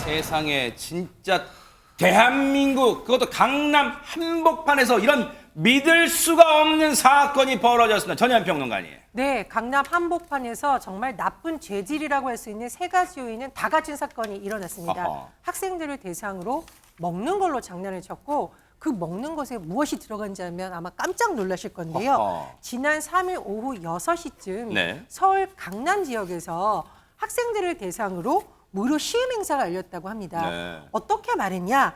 세상에 진짜 대한민국 그것도 강남 한복판에서 이런 믿을 수가 없는 사건이 벌어졌습니다. 전현 평론가님. 네, 강남 한복판에서 정말 나쁜 죄질이라고 할 수 있는 세 가지 요인은 다 갖춘 사건이 일어났습니다. 어허. 학생들을 대상으로 먹는 걸로 장난을 쳤고 그 먹는 것에 무엇이 들어간지 알면 아마 깜짝 놀라실 건데요. 어허. 지난 3일 오후 6시쯤 네. 서울 강남 지역에서 학생들을 대상으로 무료 시음 행사가 열렸다고 합니다. 네. 어떻게 말했냐?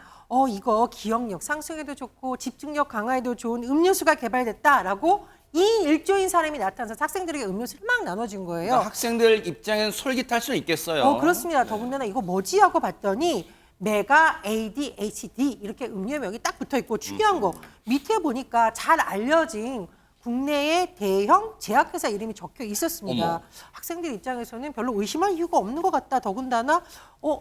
이거 기억력 상승에도 좋고 집중력 강화에도 좋은 음료수가 개발됐다라고 이 일조인 사람이 나타나서 학생들에게 음료수를 막 나눠준 거예요. 그러니까 학생들 입장에는 솔깃할 수는 있겠어요. 그렇습니다. 더군다나 이거 뭐지 하고 봤더니 메가 ADHD 이렇게 음료명이 딱 붙어 있고 중요한 거 밑에 보니까 잘 알려진 국내의 대형 제약회사 이름이 적혀 있었습니다. 어머. 학생들 입장에서는 별로 의심할 이유가 없는 것 같다. 더군다나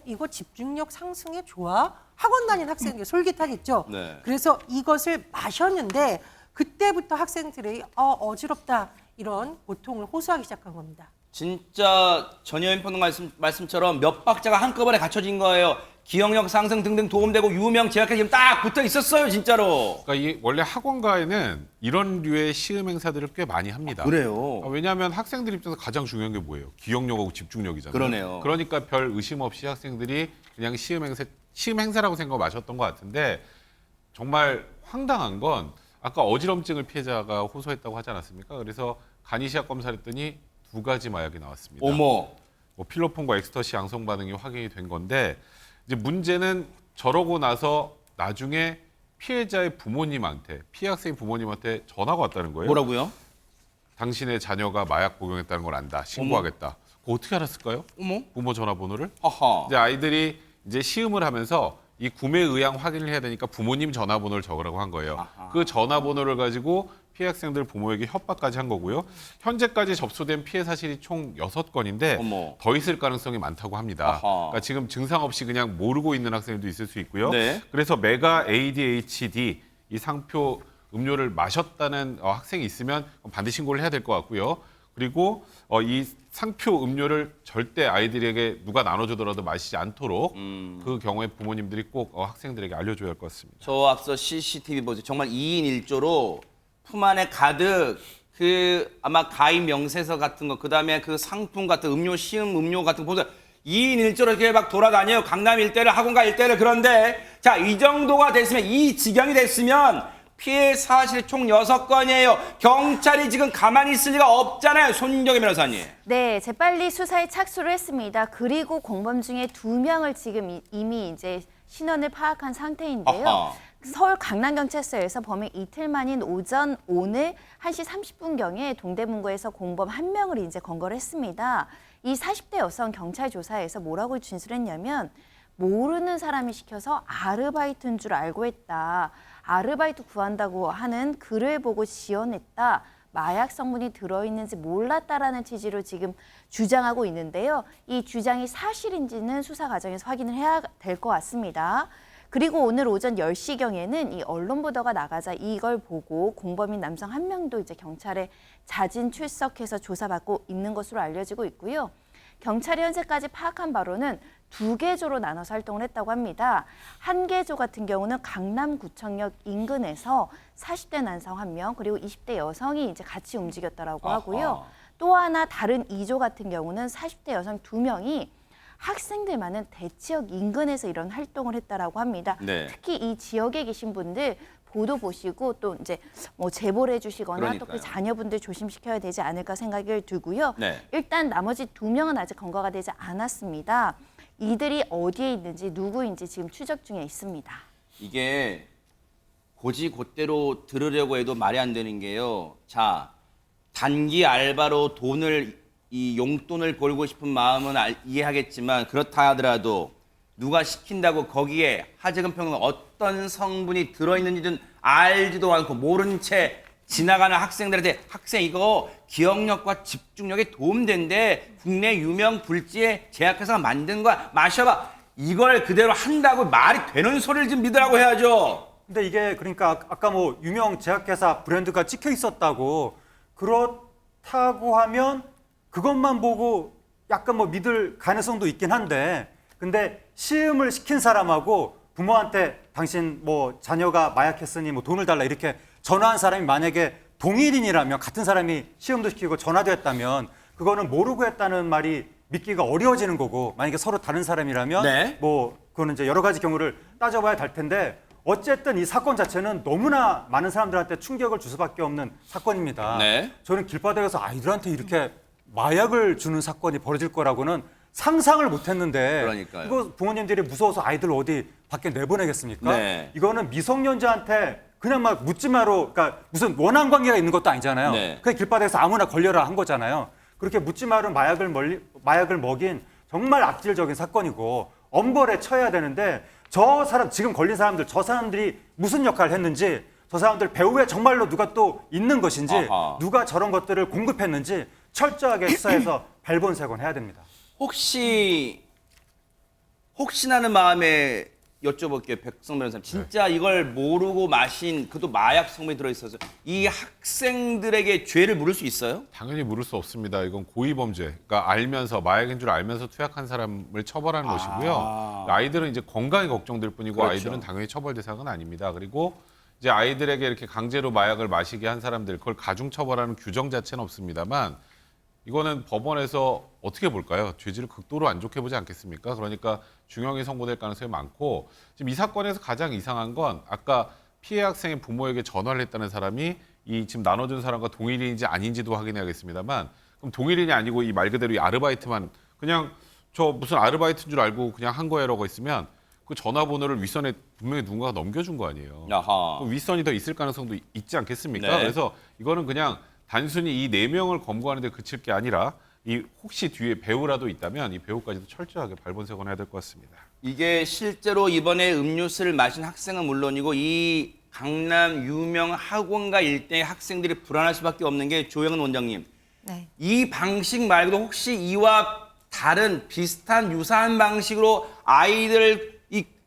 이거 집중력 상승에 좋아? 학원 다니는 학생들이 솔깃하겠죠. 네. 그래서 이것을 마셨는데 그때부터 학생들이 어지럽다 이런 고통을 호소하기 시작한 겁니다. 진짜 전현 평론가 말씀처럼 몇 박자가 한꺼번에 갖춰진 거예요. 기억력 상승 등등 도움되고 유명 제약회사 지금 딱 붙어 있었어요, 진짜로. 그러니까 이 원래 학원가에는 이런 류의 시음 행사들을 꽤 많이 합니다. 그래요. 왜냐하면 학생들 입장에서 가장 중요한 게 뭐예요? 기억력하고 집중력이잖아요. 그러네요. 그러니까 별 의심 없이 학생들이 그냥 시음 행사라고 생각하고 마셨던 것 같은데 정말 황당한 건 아까 어지럼증을 피해자가 호소했다고 하지 않았습니까? 그래서 간이시약 검사를 했더니 2가지 마약이 나왔습니다. 어머. 뭐 필로폰과 엑스터시 양성 반응이 확인이 된 건데 이제 문제는 저러고 나서 나중에 피해자의 부모님한테 피해 학생의 부모님한테 전화가 왔다는 거예요. 뭐라고요? 당신의 자녀가 마약 복용했다는 걸 안다. 신고하겠다. 그거 어떻게 알았을까요? 어머. 부모 전화번호를? 하하. 이제 아이들이 이제 시음을 하면서 이 구매 의향 확인을 해야 되니까 부모님 전화번호를 적으라고 한 거예요. 아하. 그 전화번호를 가지고 피해 학생들 부모에게 협박까지 한 거고요. 현재까지 접수된 피해 사실이 총 6건인데 어머. 더 있을 가능성이 많다고 합니다. 아하. 그러니까 지금 증상 없이 그냥 모르고 있는 학생들도 있을 수 있고요. 네. 그래서 메가 ADHD 이 상표 음료를 마셨다는 학생이 있으면 반드시 신고를 해야 될 것 같고요. 그리고 이 상표 음료를 절대 아이들에게 누가 나눠주더라도 마시지 않도록 그 경우에 부모님들이 꼭 학생들에게 알려줘야 할 것 같습니다. 저 앞서 CCTV 보세요. 정말 2인 1조로 품 안에 가득 그 아마 가입 명세서 같은 거, 그다음에 그 상품 같은 음료, 시음 음료 같은 거 보세요. 2인 1조로 이렇게 막 돌아다녀요. 강남 일대를, 학원가 일대를. 그런데 자, 이 정도가 됐으면, 이 지경이 됐으면 피해 사실 총 6건이에요. 경찰이 지금 가만히 있을 리가 없잖아요. 손정혜 변호사님. 네, 재빨리 수사에 착수를 했습니다. 그리고 공범 중에 2명을 지금 이미 이제 신원을 파악한 상태인데요. 아하. 서울 강남경찰서에서 범행 이틀 만인 오늘 1시 30분경에 동대문구에서 공범 1명을 이제 검거를 했습니다. 이 40대 여성 경찰 조사에서 뭐라고 진술했냐면 모르는 사람이 시켜서 아르바이트인 줄 알고 했다. 아르바이트 구한다고 하는 글을 보고 지원했다. 마약 성분이 들어있는지 몰랐다라는 취지로 지금 주장하고 있는데요. 이 주장이 사실인지는 수사 과정에서 확인을 해야 될 것 같습니다. 그리고 오늘 오전 10시경에는 이 언론 보도가 나가자 이걸 보고 공범인 남성 1명도 이제 경찰에 자진 출석해서 조사받고 있는 것으로 알려지고 있고요. 경찰이 현재까지 파악한 바로는 2개 조로 나눠서 활동을 했다고 합니다. 한 개 조 같은 경우는 강남구청역 인근에서 40대 남성 1명 그리고 20대 여성이 이제 같이 움직였다라고 하고요. 아하. 또 하나 다른 2조 같은 경우는 40대 여성 2명이 학생들 많은 대치역 인근에서 이런 활동을 했다라고 합니다. 네. 특히 이 지역에 계신 분들 보도 보시고 또 이제 뭐 제보를 해주시거나 또 그러니까요. 그 자녀분들 조심시켜야 되지 않을까 생각이 들고요. 네. 일단 나머지 2명은 아직 검거가 되지 않았습니다. 이들이 어디에 있는지 누구인지 지금 추적 중에 있습니다. 이게 고지곧대로 들으려고 해도 말이 안 되는 게요. 자, 단기 알바로 이 용돈을 벌고 싶은 마음은 이해하겠지만 그렇다 하더라도 누가 시킨다고 거기에 하재근 평론가 어떤 성분이 들어있는지는 알지도 않고 모른 채 지나가는 학생들한테 학생 이거 기억력과 집중력에 도움된대. 국내 유명 불지의 제약회사가 만든 거야. 마셔봐. 이걸 그대로 한다고 말이 되는 소리를 좀 믿으라고 해야죠. 근데 이게 그러니까 아까 뭐 유명 제약회사 브랜드가 찍혀 있었다고 그렇다고 하면 그것만 보고 약간 뭐 믿을 가능성도 있긴 한데 근데 시음을 시킨 사람하고 부모한테 당신 뭐 자녀가 마약했으니 뭐 돈을 달라 이렇게 전화한 사람이 만약에 동일인이라면 같은 사람이 시음도 시키고 전화도 했다면 그거는 모르고 했다는 말이 믿기가 어려워지는 거고 만약에 서로 다른 사람이라면 네. 뭐 그거는 이제 여러 가지 경우를 따져봐야 될 텐데 어쨌든 이 사건 자체는 너무나 많은 사람들한테 충격을 줄 수밖에 없는 사건입니다. 네. 저는 길바닥에서 아이들한테 이렇게 마약을 주는 사건이 벌어질 거라고는 상상을 못했는데 그러니까요. 이거 부모님들이 무서워서 아이들 어디 밖에 내보내겠습니까? 네. 이거는 미성년자한테 그냥 막 묻지 마로 그러니까 무슨 원한 관계가 있는 것도 아니잖아요. 네. 그냥 길바닥에서 아무나 걸려라 한 거잖아요. 그렇게 묻지 마로 마약을 먹인 정말 악질적인 사건이고 엄벌에 처해야 되는데 저 사람 지금 걸린 사람들 저 사람들이 무슨 역할을 했는지 저 사람들 배후에 정말로 누가 또 있는 것인지 아하. 누가 저런 것들을 공급했는지 철저하게 수사해서 발본색원 해야 됩니다. 혹시나는 마음에 여쭤볼게요, 백성 변호사님. 진짜 이걸 모르고 마신 그도 마약 성분이 들어있어서 이 학생들에게 죄를 물을 수 있어요? 당연히 물을 수 없습니다. 이건 고의 범죄. 그러니까 알면서 마약인 줄 알면서 투약한 사람을 처벌하는 것이고요. 아이들은 이제 건강이 걱정될 뿐이고 그렇죠. 아이들은 당연히 처벌 대상은 아닙니다. 그리고 이제 아이들에게 이렇게 강제로 마약을 마시게 한 사람들 그걸 가중 처벌하는 규정 자체는 없습니다만 이거는 법원에서 어떻게 볼까요? 죄질을 극도로 안 좋게 보지 않겠습니까? 그러니까 중형이 선고될 가능성이 많고 지금 이 사건에서 가장 이상한 건 아까 피해 학생의 부모에게 전화를 했다는 사람이 이 지금 나눠준 사람과 동일인인지 아닌지도 확인해야겠습니다만 그럼 동일인이 아니고 이 말 그대로 이 아르바이트만 그냥 저 무슨 아르바이트인 줄 알고 그냥 한 거예요라고 했으면 그 전화번호를 윗선에 분명히 누군가가 넘겨준 거 아니에요. 아하. 그럼 윗선이 더 있을 가능성도 있지 않겠습니까? 네. 그래서 이거는 그냥 단순히 이 4명을 검거하는 데 그칠 게 아니라 이 혹시 뒤에 배우라도 있다면 이 배우까지도 철저하게 발본색원해야 될 것 같습니다. 이게 실제로 이번에 음료수를 마신 학생은 물론이고 이 강남 유명 학원가 일대의 학생들이 불안할 수밖에 없는 게 조영은 원장님. 네. 이 방식 말고도 혹시 이와 다른 비슷한 유사한 방식으로 아이들을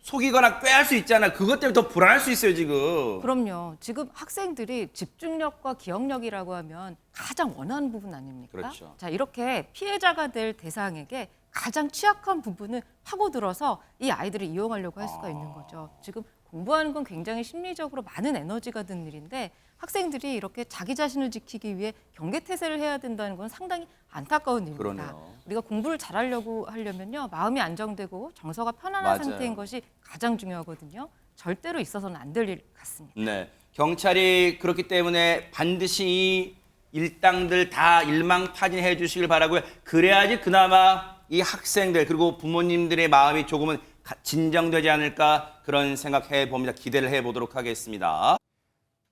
속이거나 꾀할 수 있잖아요. 그것 때문에 더 불안할 수 있어요, 지금. 그럼요. 지금 학생들이 집중력과 기억력이라고 하면 가장 원하는 부분 아닙니까? 그렇죠. 자, 이렇게 피해자가 될 대상에게 가장 취약한 부분을 파고들어서 이 아이들을 이용하려고 할 수가 있는 거죠. 지금 공부하는 건 굉장히 심리적으로 많은 에너지가 드는 일인데 학생들이 이렇게 자기 자신을 지키기 위해 경계태세를 해야 된다는 건 상당히 안타까운 일입니다. 그러네요. 우리가 공부를 잘하려고 하려면요. 마음이 안정되고 정서가 편안한 맞아요. 상태인 것이 가장 중요하거든요. 절대로 있어서는 안 될 일 같습니다. 네. 경찰이 그렇기 때문에 반드시 이 일당들 다 일망타진해 주시길 바라고요. 그래야지 그나마 이 학생들 그리고 부모님들의 마음이 조금은 진정되지 않을까 그런 생각해 봅니다. 기대를 해보도록 하겠습니다.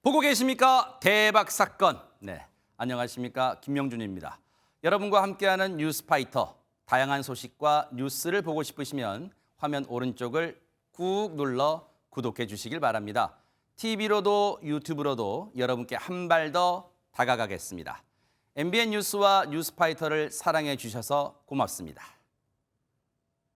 보고 계십니까? 대박 사건. 네, 안녕하십니까? 김명준입니다. 여러분과 함께하는 뉴스파이터. 다양한 소식과 뉴스를 보고 싶으시면 화면 오른쪽을 꾹 눌러 구독해 주시길 바랍니다. TV로도 유튜브로도 여러분께 한 발 더 다가가겠습니다. MBN 뉴스와 뉴스파이터를 사랑해 주셔서 고맙습니다.